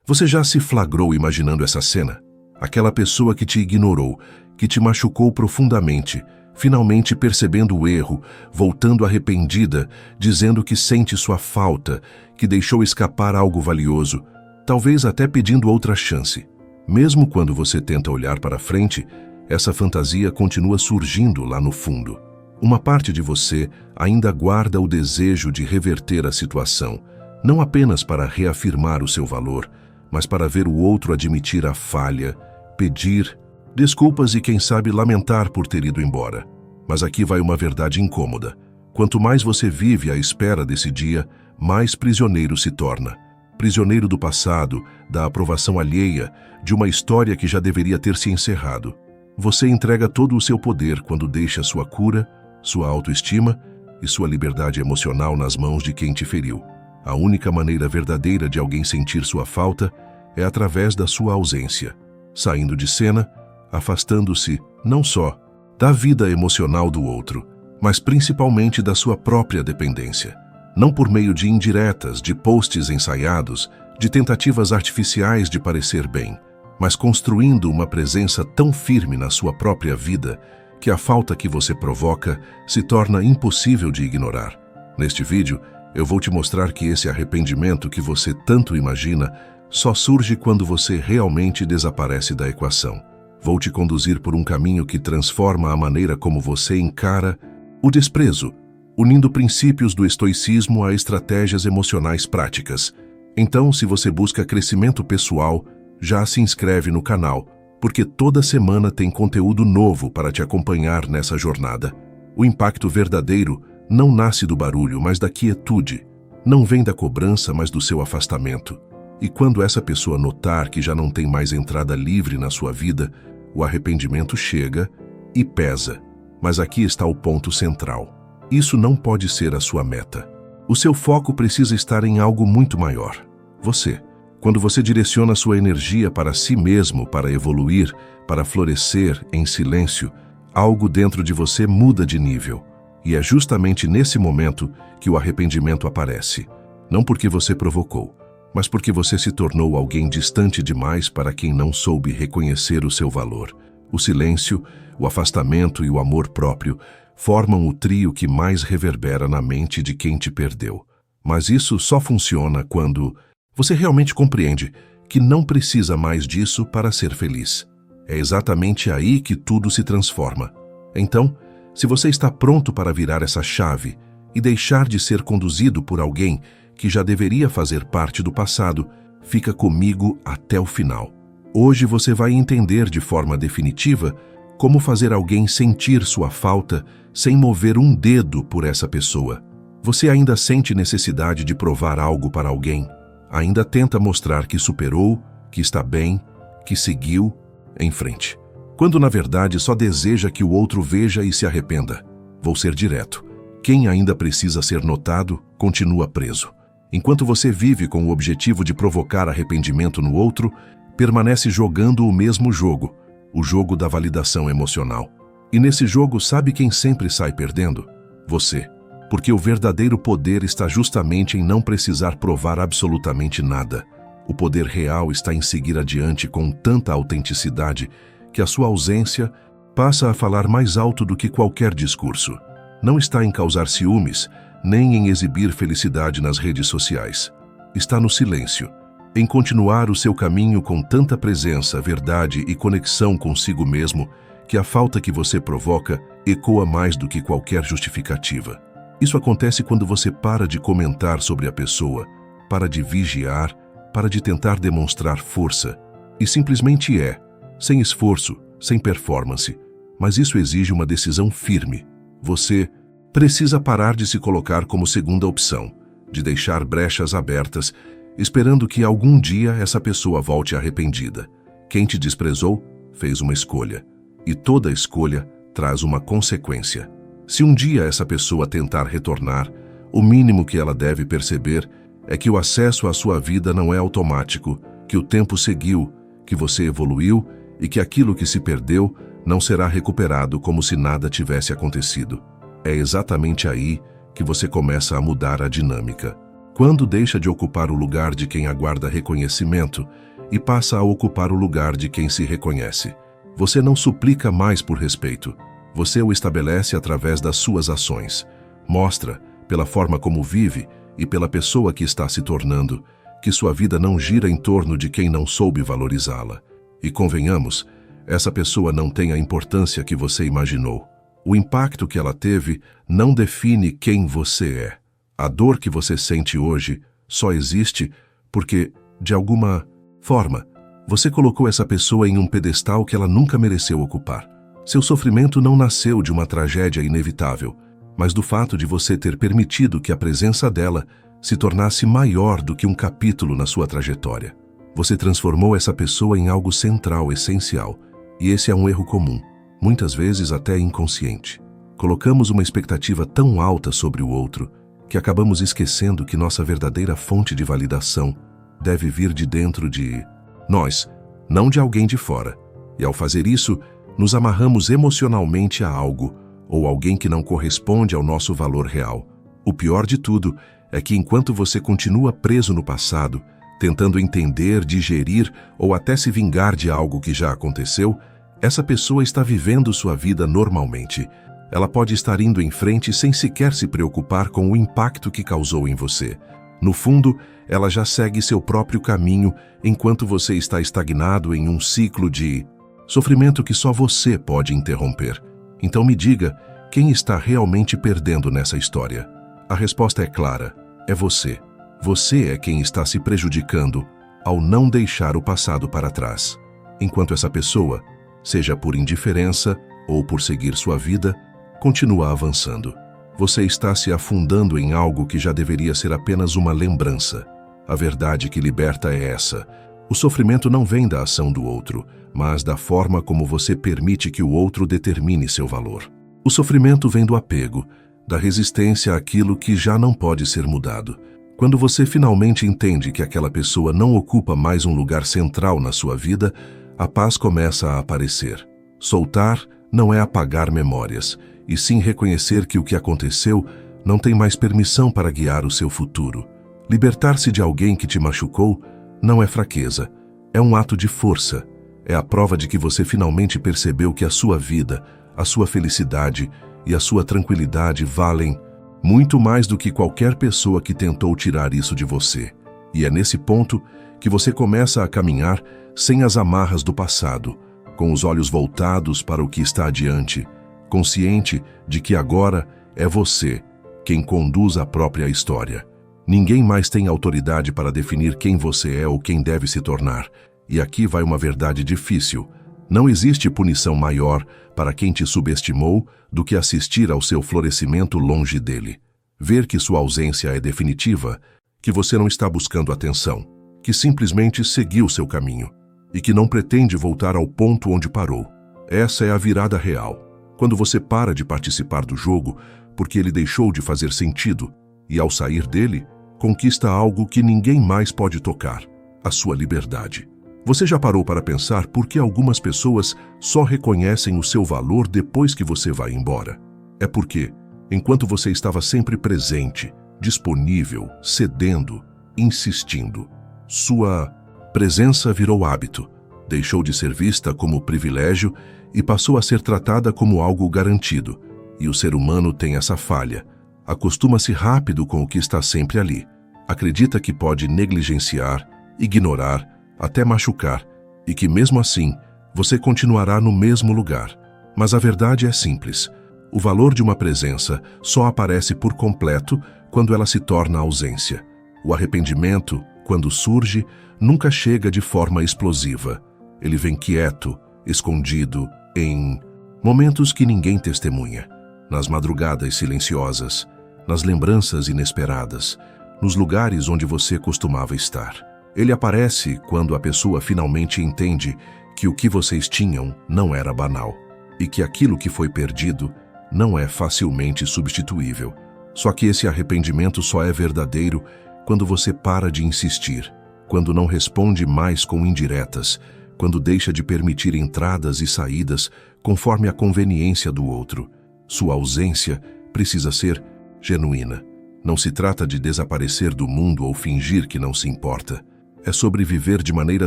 Você já se flagrou imaginando essa cena? Aquela pessoa que te ignorou, que te machucou profundamente, finalmente percebendo o erro, voltando arrependida, dizendo que sente sua falta, que deixou escapar algo valioso, talvez até pedindo outra chance. Mesmo quando você tenta olhar para frente, essa fantasia continua surgindo lá no fundo. Uma parte de você ainda guarda o desejo de reverter a situação, não apenas para reafirmar o seu valor, mas para ver o outro admitir a falha, pedir desculpas e, quem sabe, lamentar por ter ido embora. Mas aqui vai uma verdade incômoda. Quanto mais você vive à espera desse dia, mais prisioneiro se torna. Prisioneiro do passado, da aprovação alheia, de uma história que já deveria ter se encerrado. Você entrega todo o seu poder quando deixa sua cura, sua autoestima e sua liberdade emocional nas mãos de quem te feriu. A única maneira verdadeira de alguém sentir sua falta é através da sua ausência, saindo de cena, afastando-se não só da vida emocional do outro, mas principalmente da sua própria dependência. Não por meio de indiretas, de posts ensaiados, de tentativas artificiais de parecer bem, mas construindo uma presença tão firme na sua própria vida que a falta que você provoca se torna impossível de ignorar. Neste vídeo, eu vou te mostrar que esse arrependimento que você tanto imagina só surge quando você realmente desaparece da equação. Vou te conduzir por um caminho que transforma a maneira como você encara o desprezo, unindo princípios do estoicismo a estratégias emocionais práticas. Então, se você busca crescimento pessoal, já se inscreve no canal, porque toda semana tem conteúdo novo para te acompanhar nessa jornada. O impacto verdadeiro não nasce do barulho, mas da quietude. Não vem da cobrança, mas do seu afastamento. E quando essa pessoa notar que já não tem mais entrada livre na sua vida, o arrependimento chega e pesa. Mas aqui está o ponto central. Isso não pode ser a sua meta. O seu foco precisa estar em algo muito maior. Você. Quando você direciona sua energia para si mesmo, para evoluir, para florescer em silêncio, algo dentro de você muda de nível. E é justamente nesse momento que o arrependimento aparece. Não porque você provocou, mas porque você se tornou alguém distante demais para quem não soube reconhecer o seu valor. O silêncio, o afastamento e o amor próprio formam o trio que mais reverbera na mente de quem te perdeu. Mas isso só funciona quando você realmente compreende que não precisa mais disso para ser feliz. É exatamente aí que tudo se transforma. Então, se você está pronto para virar essa chave e deixar de ser conduzido por alguém que já deveria fazer parte do passado, fica comigo até o final. Hoje você vai entender de forma definitiva como fazer alguém sentir sua falta sem mover um dedo por essa pessoa. Você ainda sente necessidade de provar algo para alguém? Ainda tenta mostrar que superou, que está bem, que seguiu em frente, quando na verdade só deseja que o outro veja e se arrependa. Vou ser direto. Quem ainda precisa ser notado, continua preso. Enquanto você vive com o objetivo de provocar arrependimento no outro, permanece jogando o mesmo jogo, o jogo da validação emocional. E nesse jogo, sabe quem sempre sai perdendo? Você. Porque o verdadeiro poder está justamente em não precisar provar absolutamente nada. O poder real está em seguir adiante com tanta autenticidade que a sua ausência passa a falar mais alto do que qualquer discurso. Não está em causar ciúmes, nem em exibir felicidade nas redes sociais. Está no silêncio, em continuar o seu caminho com tanta presença, verdade e conexão consigo mesmo que a falta que você provoca ecoa mais do que qualquer justificativa. Isso acontece quando você para de comentar sobre a pessoa, para de vigiar, para de tentar demonstrar força, e simplesmente é, sem esforço, sem performance. Mas isso exige uma decisão firme. Você precisa parar de se colocar como segunda opção, de deixar brechas abertas, esperando que algum dia essa pessoa volte arrependida. Quem te desprezou fez uma escolha, e toda escolha traz uma consequência. Se um dia essa pessoa tentar retornar, o mínimo que ela deve perceber é que o acesso à sua vida não é automático, que o tempo seguiu, que você evoluiu e que aquilo que se perdeu não será recuperado como se nada tivesse acontecido. É exatamente aí que você começa a mudar a dinâmica. Quando deixa de ocupar o lugar de quem aguarda reconhecimento e passa a ocupar o lugar de quem se reconhece. Você não suplica mais por respeito. Você o estabelece através das suas ações. Mostra, pela forma como vive e pela pessoa que está se tornando, que sua vida não gira em torno de quem não soube valorizá-la. E convenhamos, essa pessoa não tem a importância que você imaginou. O impacto que ela teve não define quem você é. A dor que você sente hoje só existe porque, de alguma forma, você colocou essa pessoa em um pedestal que ela nunca mereceu ocupar. Seu sofrimento não nasceu de uma tragédia inevitável, mas do fato de você ter permitido que a presença dela se tornasse maior do que um capítulo na sua trajetória. Você transformou essa pessoa em algo central, essencial, e esse é um erro comum, muitas vezes até inconsciente. Colocamos uma expectativa tão alta sobre o outro que acabamos esquecendo que nossa verdadeira fonte de validação deve vir de dentro de nós, não de alguém de fora. E ao fazer isso, nos amarramos emocionalmente a algo ou alguém que não corresponde ao nosso valor real. O pior de tudo é que enquanto você continua preso no passado, tentando entender, digerir ou até se vingar de algo que já aconteceu, essa pessoa está vivendo sua vida normalmente. Ela pode estar indo em frente sem sequer se preocupar com o impacto que causou em você. No fundo, ela já segue seu próprio caminho enquanto você está estagnado em um ciclo de sofrimento que só você pode interromper. Então me diga, quem está realmente perdendo nessa história? A resposta é clara, é você. Você é quem está se prejudicando ao não deixar o passado para trás. Enquanto essa pessoa, seja por indiferença ou por seguir sua vida, continua avançando. Você está se afundando em algo que já deveria ser apenas uma lembrança. A verdade que liberta é essa. O sofrimento não vem da ação do outro, mas da forma como você permite que o outro determine seu valor. O sofrimento vem do apego, da resistência àquilo que já não pode ser mudado. Quando você finalmente entende que aquela pessoa não ocupa mais um lugar central na sua vida, a paz começa a aparecer. Soltar não é apagar memórias, e sim reconhecer que o que aconteceu não tem mais permissão para guiar o seu futuro. Libertar-se de alguém que te machucou não é fraqueza, é um ato de força. É a prova de que você finalmente percebeu que a sua vida, a sua felicidade e a sua tranquilidade valem muito mais do que qualquer pessoa que tentou tirar isso de você. E é nesse ponto que você começa a caminhar sem as amarras do passado, com os olhos voltados para o que está adiante, consciente de que agora é você quem conduz a própria história. Ninguém mais tem autoridade para definir quem você é ou quem deve se tornar. E aqui vai uma verdade difícil. Não existe punição maior para quem te subestimou do que assistir ao seu florescimento longe dele. Ver que sua ausência é definitiva, que você não está buscando atenção, que simplesmente seguiu seu caminho e que não pretende voltar ao ponto onde parou. Essa é a virada real. Quando você para de participar do jogo porque ele deixou de fazer sentido e, ao sair dele, conquista algo que ninguém mais pode tocar, a sua liberdade. Você já parou para pensar por que algumas pessoas só reconhecem o seu valor depois que você vai embora? É porque, enquanto você estava sempre presente, disponível, cedendo, insistindo, sua presença virou hábito, deixou de ser vista como privilégio e passou a ser tratada como algo garantido. E o ser humano tem essa falha. Acostuma-se rápido com o que está sempre ali. Acredita que pode negligenciar, ignorar, até machucar, e que mesmo assim, você continuará no mesmo lugar. Mas a verdade é simples. O valor de uma presença só aparece por completo quando ela se torna ausência. O arrependimento, quando surge, nunca chega de forma explosiva. Ele vem quieto, escondido, em momentos que ninguém testemunha, nas madrugadas silenciosas, nas lembranças inesperadas, nos lugares onde você costumava estar. Ele aparece quando a pessoa finalmente entende que o que vocês tinham não era banal e que aquilo que foi perdido não é facilmente substituível. Só que esse arrependimento só é verdadeiro quando você para de insistir, quando não responde mais com indiretas, quando deixa de permitir entradas e saídas conforme a conveniência do outro. Sua ausência precisa ser genuína. Não se trata de desaparecer do mundo ou fingir que não se importa. É sobre viver de maneira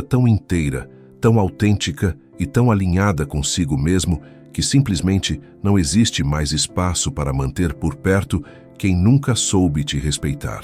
tão inteira, tão autêntica e tão alinhada consigo mesmo que simplesmente não existe mais espaço para manter por perto quem nunca soube te respeitar.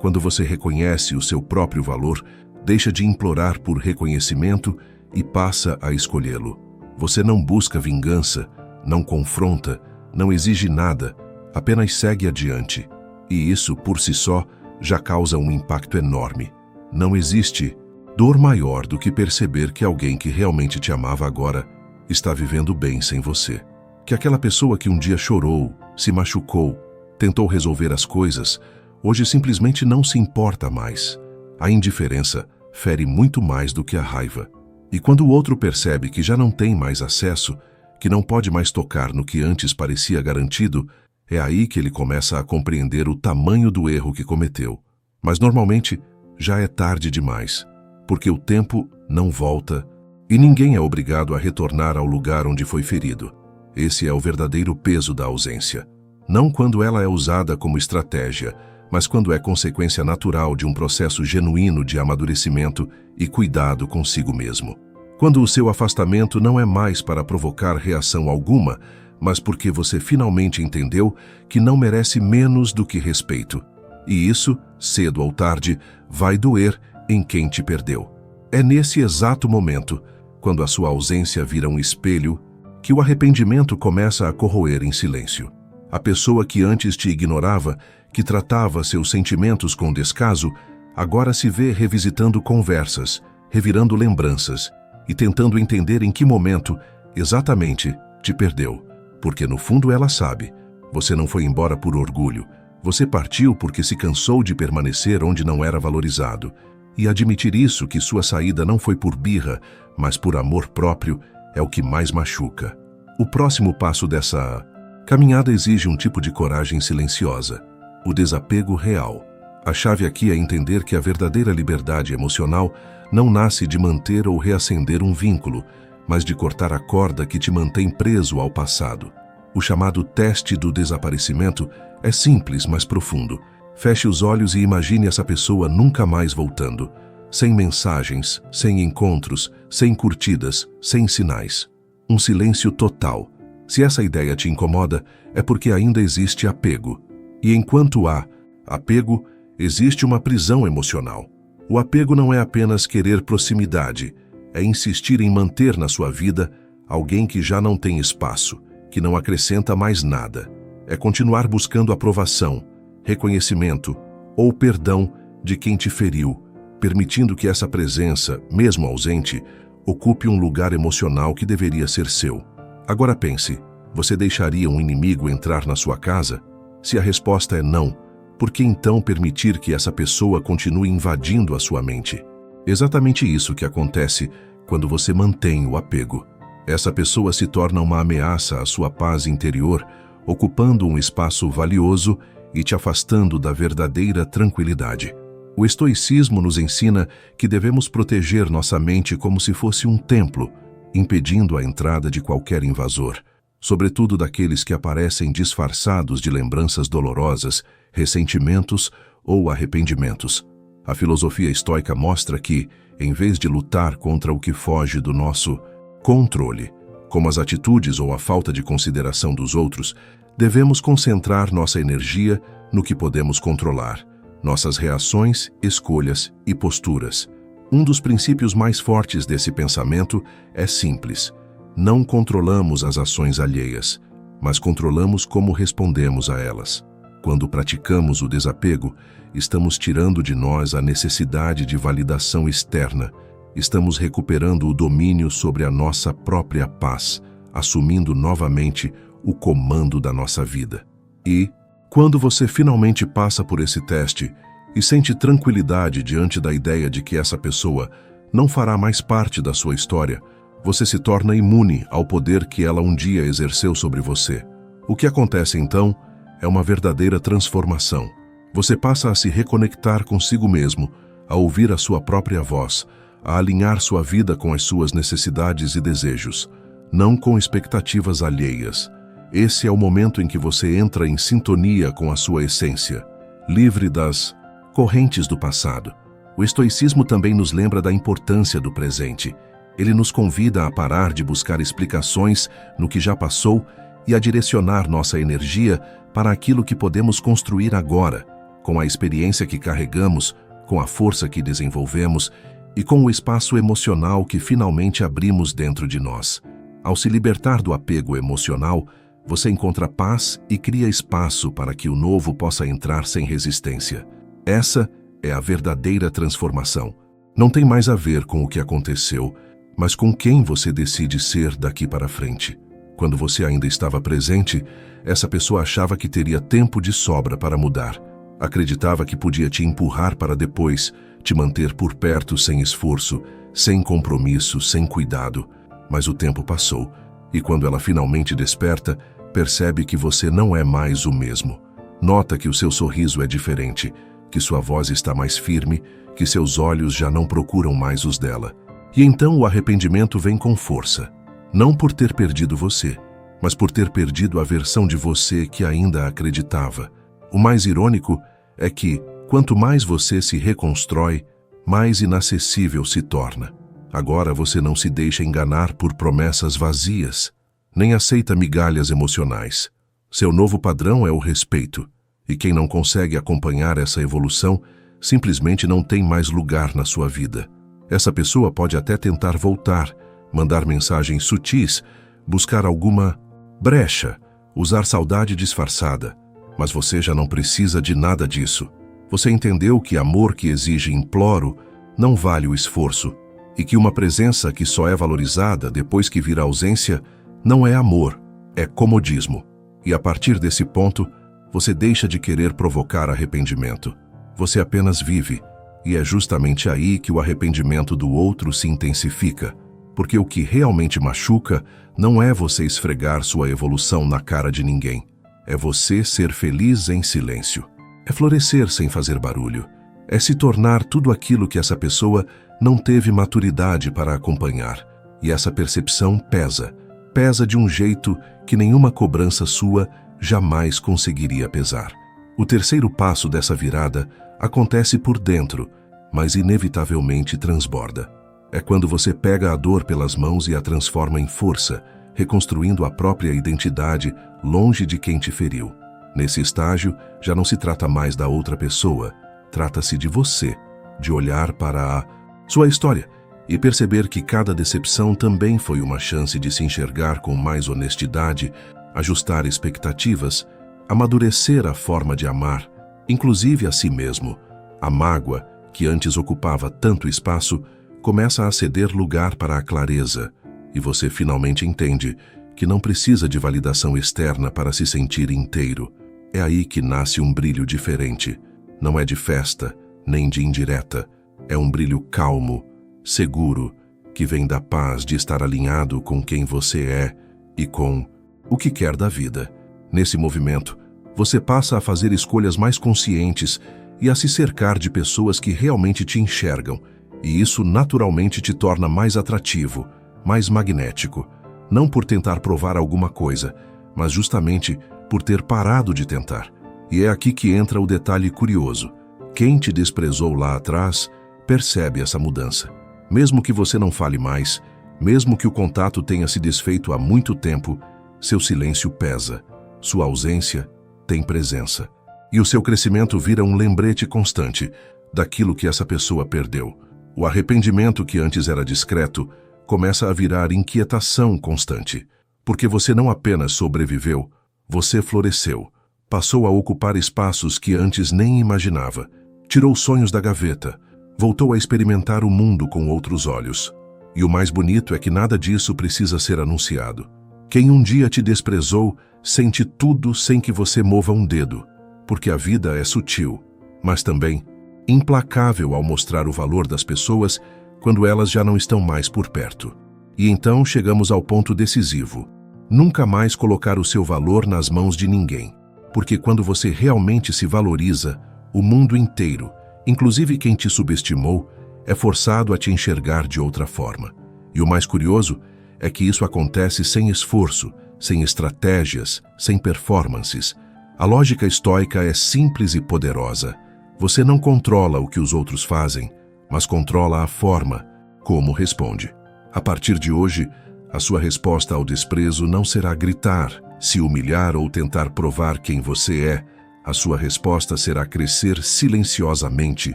Quando você reconhece o seu próprio valor, deixa de implorar por reconhecimento e passa a escolhê-lo. Você não busca vingança, não confronta, não exige nada, apenas segue adiante. E isso, por si só, já causa um impacto enorme. Não existe dor maior do que perceber que alguém que realmente te amava agora está vivendo bem sem você. Que aquela pessoa que um dia chorou, se machucou, tentou resolver as coisas, hoje simplesmente não se importa mais. A indiferença fere muito mais do que a raiva. E quando o outro percebe que já não tem mais acesso, que não pode mais tocar no que antes parecia garantido, é aí que ele começa a compreender o tamanho do erro que cometeu. Mas normalmente já é tarde demais, porque o tempo não volta e ninguém é obrigado a retornar ao lugar onde foi ferido. Esse é o verdadeiro peso da ausência. Não quando ela é usada como estratégia, mas quando é consequência natural de um processo genuíno de amadurecimento e cuidado consigo mesmo. Quando o seu afastamento não é mais para provocar reação alguma, mas porque você finalmente entendeu que não merece menos do que respeito. E isso, cedo ou tarde, vai doer em quem te perdeu. É nesse exato momento, quando a sua ausência vira um espelho, que o arrependimento começa a corroer em silêncio. A pessoa que antes te ignorava, que tratava seus sentimentos com descaso, agora se vê revisitando conversas, revirando lembranças e tentando entender em que momento, exatamente, te perdeu. Porque no fundo ela sabe, você não foi embora por orgulho, você partiu porque se cansou de permanecer onde não era valorizado. E admitir isso, que sua saída não foi por birra, mas por amor próprio, é o que mais machuca. O próximo passo dessa caminhada exige um tipo de coragem silenciosa, o desapego real. A chave aqui é entender que a verdadeira liberdade emocional não nasce de manter ou reacender um vínculo, mas de cortar a corda que te mantém preso ao passado. O chamado teste do desaparecimento é simples, mas profundo. Feche os olhos e imagine essa pessoa nunca mais voltando. Sem mensagens, sem encontros, sem curtidas, sem sinais. Um silêncio total. Se essa ideia te incomoda, é porque ainda existe apego. E enquanto há apego, existe uma prisão emocional. O apego não é apenas querer proximidade, é insistir em manter na sua vida alguém que já não tem espaço, que não acrescenta mais nada. É continuar buscando aprovação, reconhecimento ou perdão de quem te feriu, permitindo que essa presença, mesmo ausente, ocupe um lugar emocional que deveria ser seu. Agora pense, você deixaria um inimigo entrar na sua casa? Se a resposta é não, por que então permitir que essa pessoa continue invadindo a sua mente? Exatamente isso que acontece quando você mantém o apego. Essa pessoa se torna uma ameaça à sua paz interior, ocupando um espaço valioso e te afastando da verdadeira tranquilidade. O estoicismo nos ensina que devemos proteger nossa mente como se fosse um templo, impedindo a entrada de qualquer invasor, sobretudo daqueles que aparecem disfarçados de lembranças dolorosas, ressentimentos ou arrependimentos. A filosofia estoica mostra que, em vez de lutar contra o que foge do nosso controle, como as atitudes ou a falta de consideração dos outros, devemos concentrar nossa energia no que podemos controlar, nossas reações, escolhas e posturas. Um dos princípios mais fortes desse pensamento é simples: não controlamos as ações alheias, mas controlamos como respondemos a elas. Quando praticamos o desapego, estamos tirando de nós a necessidade de validação externa, estamos recuperando o domínio sobre a nossa própria paz, assumindo novamente o comando da nossa vida. E, quando você finalmente passa por esse teste e sente tranquilidade diante da ideia de que essa pessoa não fará mais parte da sua história, você se torna imune ao poder que ela um dia exerceu sobre você. O que acontece então é uma verdadeira transformação. Você passa a se reconectar consigo mesmo, a ouvir a sua própria voz, a alinhar sua vida com as suas necessidades e desejos, não com expectativas alheias. Esse é o momento em que você entra em sintonia com a sua essência. livre das correntes do passado. O estoicismo também nos lembra da importância do presente. Ele nos convida a parar de buscar explicações no que já passou e a direcionar nossa energia para aquilo que podemos construir agora, com a experiência que carregamos, com a força que desenvolvemos e com o espaço emocional que finalmente abrimos dentro de nós. Ao se libertar do apego emocional, você encontra paz e cria espaço para que o novo possa entrar sem resistência. Essa é a verdadeira transformação. Não tem mais a ver com o que aconteceu, mas com quem você decide ser daqui para frente. Quando você ainda estava presente, essa pessoa achava que teria tempo de sobra para mudar. Acreditava que podia te empurrar para depois, te manter por perto sem esforço, sem compromisso, sem cuidado. Mas o tempo passou, e quando ela finalmente desperta, percebe que você não é mais o mesmo. Nota que o seu sorriso é diferente, que sua voz está mais firme, que seus olhos já não procuram mais os dela. E então o arrependimento vem com força, não por ter perdido você, mas por ter perdido a versão de você que ainda acreditava. O mais irônico é que, quanto mais você se reconstrói, mais inacessível se torna. Agora você não se deixa enganar por promessas vazias, nem aceita migalhas emocionais. Seu novo padrão é o respeito, e quem não consegue acompanhar essa evolução simplesmente não tem mais lugar na sua vida. Essa pessoa pode até tentar voltar, mandar mensagens sutis, buscar alguma brecha, usar saudade disfarçada, mas você já não precisa de nada disso. Você entendeu que amor que exige imploro não vale o esforço, e que uma presença que só é valorizada depois que vira ausência não é amor, é comodismo. E a partir desse ponto, você deixa de querer provocar arrependimento. Você apenas vive, e é justamente aí que o arrependimento do outro se intensifica, porque o que realmente machuca não é você esfregar sua evolução na cara de ninguém. É você ser feliz em silêncio. É florescer sem fazer barulho. É se tornar tudo aquilo que essa pessoa não teve maturidade para acompanhar. E essa percepção pesa. Pesa de um jeito que nenhuma cobrança sua jamais conseguiria pesar. O terceiro passo dessa virada acontece por dentro, mas inevitavelmente transborda. É quando você pega a dor pelas mãos e a transforma em força, reconstruindo a própria identidade longe de quem te feriu. Nesse estágio, já não se trata mais da outra pessoa, trata-se de você, de olhar para a sua história e perceber que cada decepção também foi uma chance de se enxergar com mais honestidade, ajustar expectativas, amadurecer a forma de amar, inclusive a si mesmo. A mágoa, que antes ocupava tanto espaço, começa a ceder lugar para a clareza, e você finalmente entende que não precisa de validação externa para se sentir inteiro. É aí que nasce um brilho diferente. Não é de festa, nem de indireta. É um brilho calmo, seguro, que vem da paz de estar alinhado com quem você é e com o que quer da vida. Nesse movimento, você passa a fazer escolhas mais conscientes e a se cercar de pessoas que realmente te enxergam, e isso naturalmente te torna mais atrativo, mais magnético, não por tentar provar alguma coisa, mas justamente por ter parado de tentar. E é aqui que entra o detalhe curioso. Quem te desprezou lá atrás percebe essa mudança. Mesmo que você não fale mais, mesmo que o contato tenha se desfeito há muito tempo, seu silêncio pesa, sua ausência tem presença. E o seu crescimento vira um lembrete constante daquilo que essa pessoa perdeu. O arrependimento que antes era discreto começa a virar inquietação constante, porque você não apenas sobreviveu, você floresceu, passou a ocupar espaços que antes nem imaginava, tirou sonhos da gaveta, voltou a experimentar o mundo com outros olhos. E o mais bonito é que nada disso precisa ser anunciado. Quem um dia te desprezou sente tudo sem que você mova um dedo, porque a vida é sutil, mas também implacável ao mostrar o valor das pessoas quando elas já não estão mais por perto. E então chegamos ao ponto decisivo. Nunca mais colocar o seu valor nas mãos de ninguém, porque quando você realmente se valoriza, o mundo inteiro, inclusive quem te subestimou, é forçado a te enxergar de outra forma. E o mais curioso é que isso acontece sem esforço, sem estratégias, sem performances. A lógica estoica é simples e poderosa. Você não controla o que os outros fazem, mas controla a forma como responde. A partir de hoje, a sua resposta ao desprezo não será gritar, se humilhar ou tentar provar quem você é. A sua resposta será crescer silenciosamente,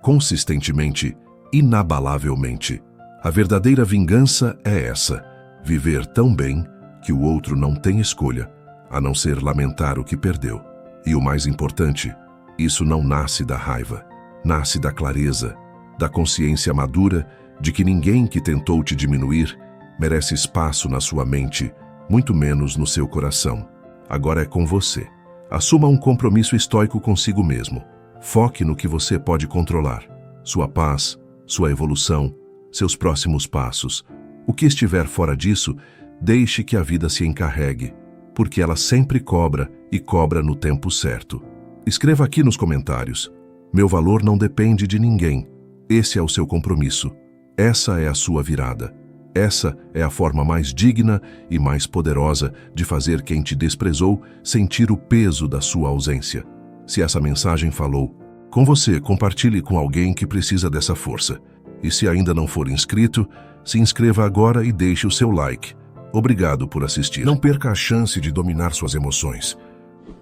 consistentemente, inabalavelmente. A verdadeira vingança é essa: viver tão bem que o outro não tem escolha, a não ser lamentar o que perdeu. E o mais importante, isso não nasce da raiva, nasce da clareza, da consciência madura de que ninguém que tentou te diminuir merece espaço na sua mente, muito menos no seu coração. Agora é com você. Assuma um compromisso estoico consigo mesmo. Foque no que você pode controlar: sua paz, sua evolução, seus próximos passos. O que estiver fora disso, deixe que a vida se encarregue, porque ela sempre cobra e cobra no tempo certo. Escreva aqui nos comentários: meu valor não depende de ninguém. Esse é o seu compromisso. Essa é a sua virada. Essa é a forma mais digna e mais poderosa de fazer quem te desprezou sentir o peso da sua ausência. Se essa mensagem falou com você, compartilhe com alguém que precisa dessa força. E se ainda não for inscrito, se inscreva agora e deixe o seu like. Obrigado por assistir. Não perca a chance de dominar suas emoções.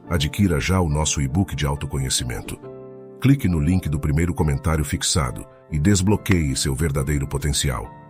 Adquira já o nosso e-book de autoconhecimento. Clique no link do primeiro comentário fixado e desbloqueie seu verdadeiro potencial.